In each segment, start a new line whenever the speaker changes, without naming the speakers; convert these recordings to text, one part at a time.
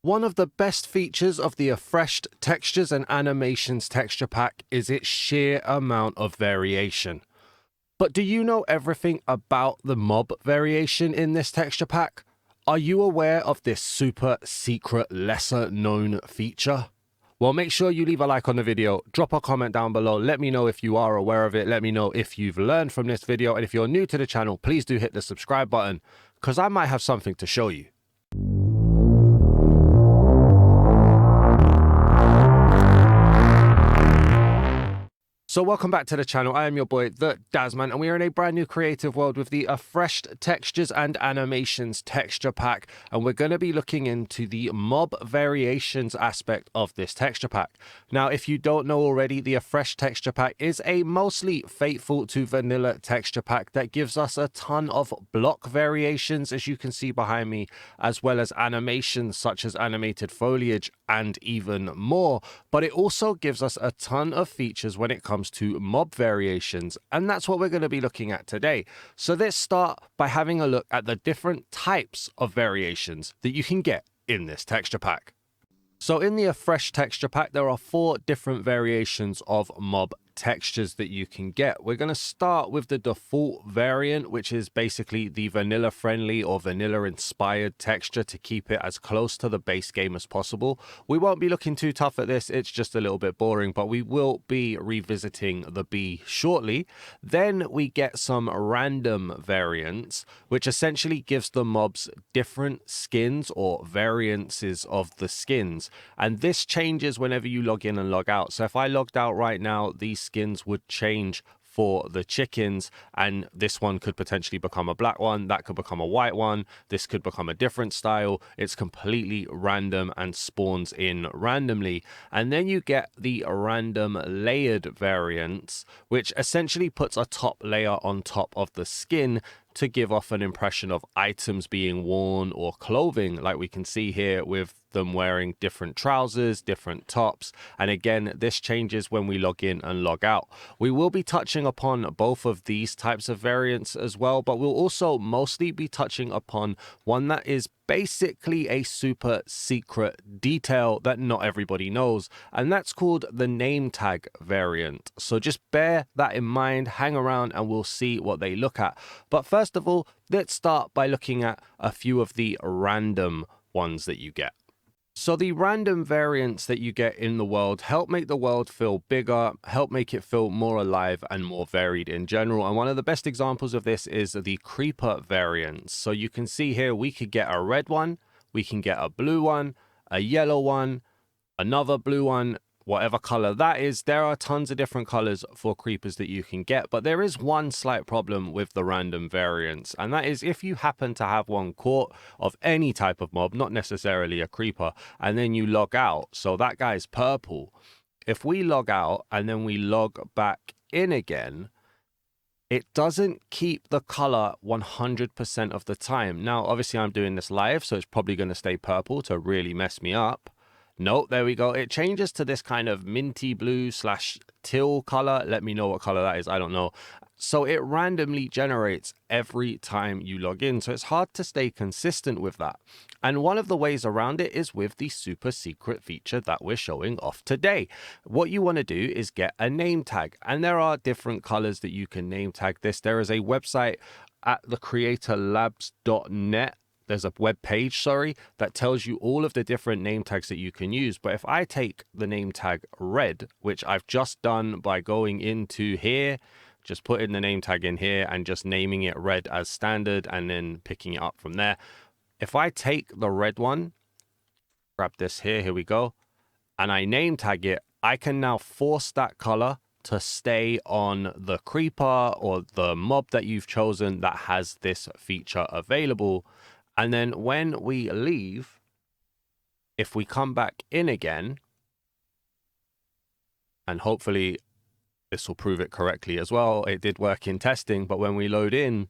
One of the best features of the Afreshed Textures and Animations texture pack is its sheer amount of variation. But do you know everything about the mob variation in this texture pack? Are you aware of this super secret, lesser known feature? Well, make sure you leave a like on the video, drop a comment down below, let me know if you are aware of it, let me know if you've learned from this video, and if you're new to the channel, please do hit the subscribe button, because I might have something to show you. So welcome back to the channel. I am your boy, the Daz Man, and we are in a brand new creative world with the Afreshed Textures and Animations texture pack, and we're going to be looking into the mob variations aspect of this texture pack. Now, if you don't know already, the Afreshed texture pack is a mostly faithful to vanilla texture pack that gives us a ton of block variations, as you can see behind me, as well as animations such as animated foliage and even more. But it also gives us a ton of features when it comes to mob variations, and that's what we're going to be looking at today. So let's start by having a look at the different types of variations that you can get in this texture pack. So in the Afreshed texture pack, there are 4 different variations of mob textures that you can get. We're going to start with the default variant, which is basically the vanilla friendly or vanilla inspired texture to keep it as close to the base game as possible. We won't be looking too tough at this, it's just a little bit boring, but we will be revisiting the B shortly. Then we get some random variants, which essentially gives the mobs different skins or variances of the skins, and this changes whenever you log in and log out. So if I logged out right now, these skins would change for the chickens, and this one could potentially become a black one, that could become a white one, this could become a different style. It's completely random and spawns in randomly. And then you get the random layered variants, which essentially puts a top layer on top of the skin to give off an impression of items being worn or clothing, like we can see here with them wearing different trousers, different tops. And again, this changes when we log in and log out. We will be touching upon both of these types of variants as well, but we'll also mostly be touching upon one that is basically a super secret detail that not everybody knows, and that's called the name tag variant. So just bear that in mind, hang around and we'll see what they look at. But first of all, let's start by looking at a few of the random ones that you get. So the random variants that you get in the world help make the world feel bigger, help make it feel more alive and more varied in general. And one of the best examples of this is the creeper variants. So you can see here we could get a red one, we can get a blue one, a yellow one, another blue one, whatever color that is. There are tons of different colors for creepers that you can get, but there is one slight problem with the random variants, and that is if you happen to have one caught of any type of mob, not necessarily a creeper, and then you log out, so that guy's purple. If we log out and then we log back in again, it doesn't keep the color 100% of the time. Now, obviously I'm doing this live, so it's probably going to stay purple to really mess me up. Nope, there we go. It changes to this kind of minty blue / teal color. Let me know what color that is. I don't know. So it randomly generates every time you log in. So it's hard to stay consistent with that. And one of the ways around it is with the super secret feature that we're showing off today. What you want to do is get a name tag. And there are different colors that you can name tag this. There is a website at the CreatorLabs.net. There's a web page, that tells you all of the different name tags that you can use. But if I take the name tag red, which I've just done by going into here, just putting the name tag in here and just naming it red as standard and then picking it up from there. If I take the red one, grab this here we go, and I name tag it, I can now force that color to stay on the creeper or the mob that you've chosen that has this feature available. And then when we leave, if we come back in again, and hopefully this will prove it correctly as well, it did work in testing, but when we load in,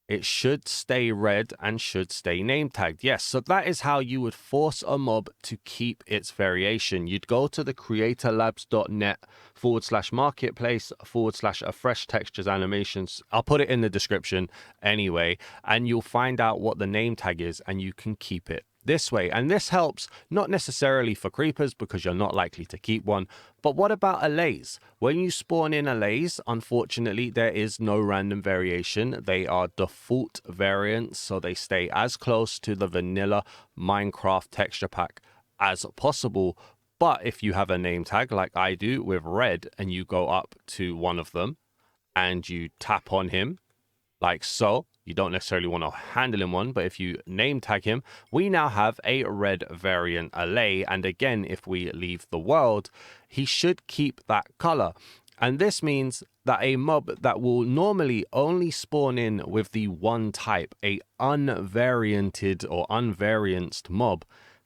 it should stay red and should stay name tagged. Yes, so that is how you would force a mob to keep its variation. You'd go to the creatorlabs.net /marketplace /Afreshed Textures Animations. I'll put it in the description anyway, and you'll find out what the name tag is and you can keep it. this way. And this helps not necessarily for creepers because you're not likely to keep one, but what about allays? When you spawn in allays, unfortunately, there is no random variation. They are default variants, so they stay as close to the vanilla Minecraft texture pack as possible. But if you have a name tag like I do with red, and you go up to one of them and you tap on him like so, you don't necessarily want to handle him one, but if you name tag him, we now have a red variant allay. And again, if we leave the world, he should keep that color. And this means that a mob that will normally only spawn in with the one type, a unvarianted or unvarianced mob,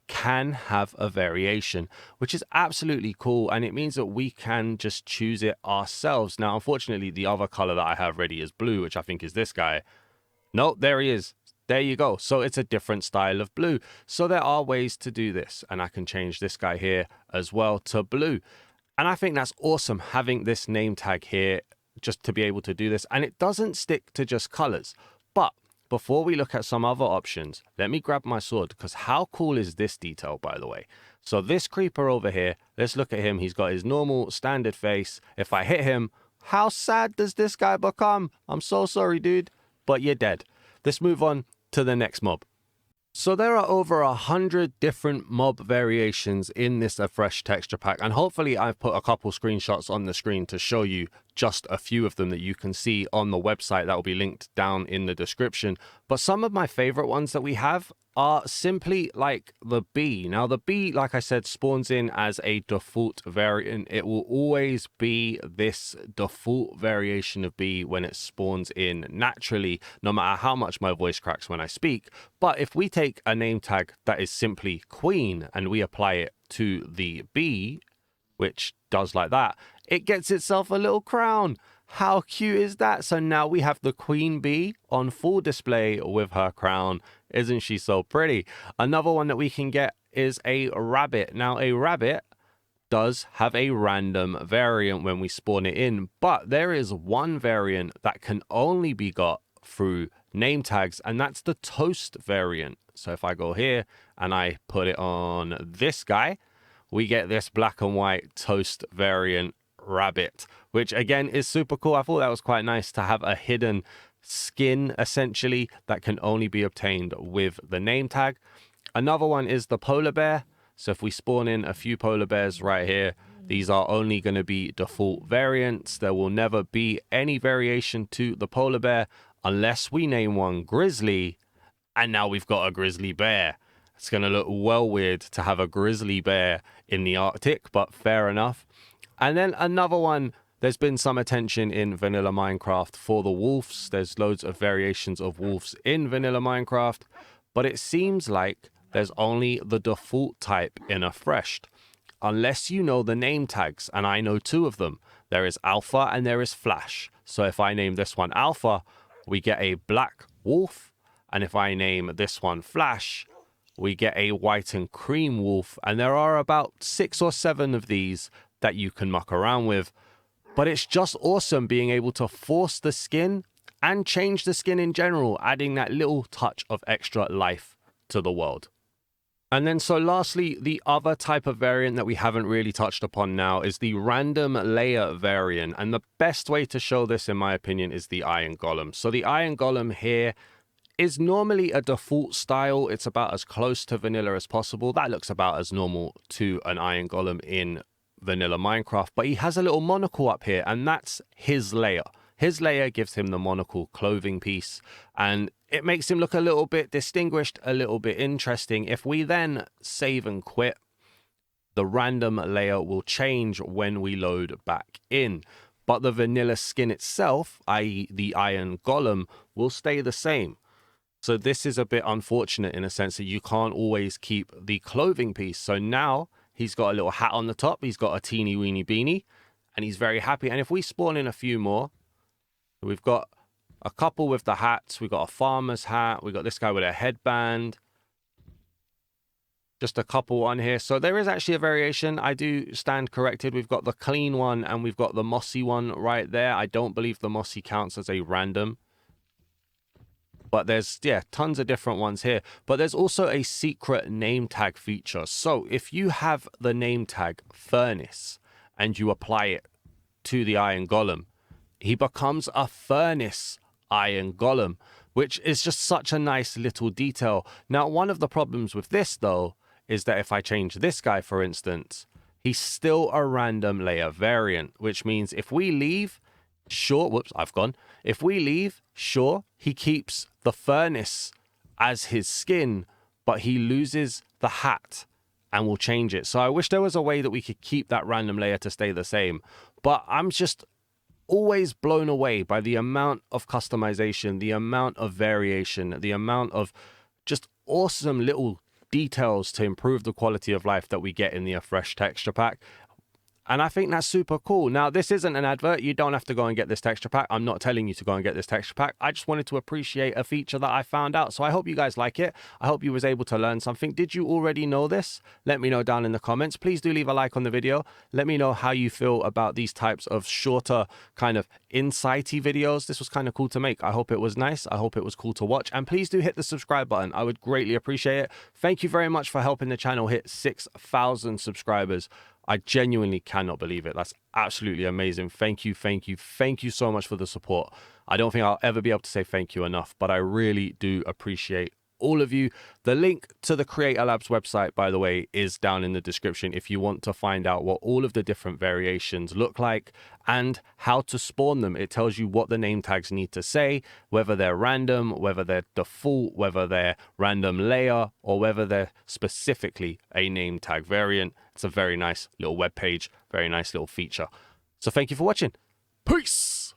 can have a variation, which is absolutely cool. And it means that we can just choose it ourselves. Now, unfortunately, the other color that I have ready is blue, which I think is this guy. No, there he is. There you go. So it's a different style of blue. So there are ways to do this. And I can change this guy here as well to blue. And I think that's awesome, having this name tag here just to be able to do this. And it doesn't stick to just colors. But before we look at some other options, let me grab my sword, because how cool is this detail, by the way? So this creeper over here, let's look at him. He's got his normal standard face. If I hit him, how sad does this guy become? I'm so sorry, dude, but you're dead. Let's move on to the next mob. So there are over 100 different mob variations in this Afreshed texture pack, and hopefully I've put a couple screenshots on the screen to show you just a few of them that you can see on the website that will be linked down in the description. But some of my favorite ones that we have are simply like the bee. Now the bee, like I said, spawns in as a default variant. It will always be this default variation of bee when it spawns in naturally, no matter how much my voice cracks when I speak. But if we take a name tag that is simply queen and we apply it to the bee, which does like that, it gets itself a little crown. How cute is that? So now we have the queen bee on full display with her crown. Isn't she so pretty? Another one that we can get is a rabbit. Now a rabbit does have a random variant when we spawn it in, but there is one variant that can only be got through name tags, and that's the toast variant. So if I go here and I put it on this guy, we get this black and white toast variant rabbit, which again is super cool. I thought that was quite nice to have a hidden skin essentially that can only be obtained with the name tag. Another one is the polar bear. So if we spawn in a few polar bears right here, these are only going to be default variants. There will never be any variation to the polar bear unless we name one grizzly, and now we've got a grizzly bear. It's going to look well weird to have a grizzly bear in the Arctic, but fair enough. And then another one, there's been some attention in vanilla Minecraft for the wolves. There's loads of variations of wolves in vanilla Minecraft, but it seems like there's only the default type in Afreshed, unless you know the name tags, and I know two of them. There is Alpha and there is Flash. So if I name this one Alpha, we get a black wolf, and if I name this one Flash, we get a white and cream wolf. And there are about 6 or 7 of these that you can muck around with. But it's just awesome being able to force the skin and change the skin in general, adding that little touch of extra life to the world. And then so lastly, the other type of variant that we haven't really touched upon now is the random layer variant. And the best way to show this, in my opinion, is the iron golem. So the iron golem here is normally a default style. It's about as close to vanilla as possible. That looks about as normal to an iron golem in vanilla Minecraft, but he has a little monocle up here, and that's his layer. His layer gives him the monocle clothing piece, and it makes him look a little bit distinguished, a little bit interesting. If we then save and quit, the random layer will change when we load back in, but the vanilla skin itself, i.e. the iron golem, will stay the same. So this is a bit unfortunate in a sense that you can't always keep the clothing piece. So now he's got a little hat on the top, he's got a teeny weeny beanie, and he's very happy. And if we spawn in a few more, we've got a couple with the hats, we've got a farmer's hat, we've got this guy with a headband, just a couple on here. So there is actually a variation. I do stand corrected. We've got the clean one and we've got the mossy one right there. I don't believe the mossy counts as a random. but there's, yeah, tons of different ones here. But there's also a secret name tag feature. So if you have the name tag furnace and you apply it to the iron golem, he becomes a furnace iron golem, which is just such a nice little detail. Now, one of the problems with this, though, is that if I change this guy, for instance, he's still a random layer variant, which means if we leave, sure, whoops, I've gone. If we leave, sure, he keeps the furnace as his skin, but he loses the hat and we'll change it. So I wish there was a way that we could keep that random layer to stay the same. But I'm just always blown away by the amount of customization, the amount of variation, the amount of just awesome little details to improve the quality of life that we get in the Afreshed texture pack. And I think that's super cool. Now, this isn't an advert. You don't have to go and get this texture pack. I'm not telling you to go and get this texture pack. I just wanted to appreciate a feature that I found out. So I hope you guys like it. I hope you was able to learn something. Did you already know this? Let me know down in the comments. Please do leave a like on the video. Let me know how you feel about these types of shorter kind of insighty videos. This was kind of cool to make. I hope it was nice. I hope it was cool to watch. And please do hit the subscribe button. I would greatly appreciate it. Thank you very much for helping the channel hit 6,000 subscribers. I genuinely cannot believe it. That's absolutely amazing. Thank you, thank you, thank you so much for the support. I don't think I'll ever be able to say thank you enough, but I really do appreciate all of you. The link to the CreatorLabs website, by the way, is down in the description if you want to find out what all of the different variations look like and how to spawn them. It tells you what the name tags need to say, whether they're random, whether they're default, whether they're random layer, or whether they're specifically a name tag variant. It's a very nice little web page, very nice little feature. So thank you for watching. Peace.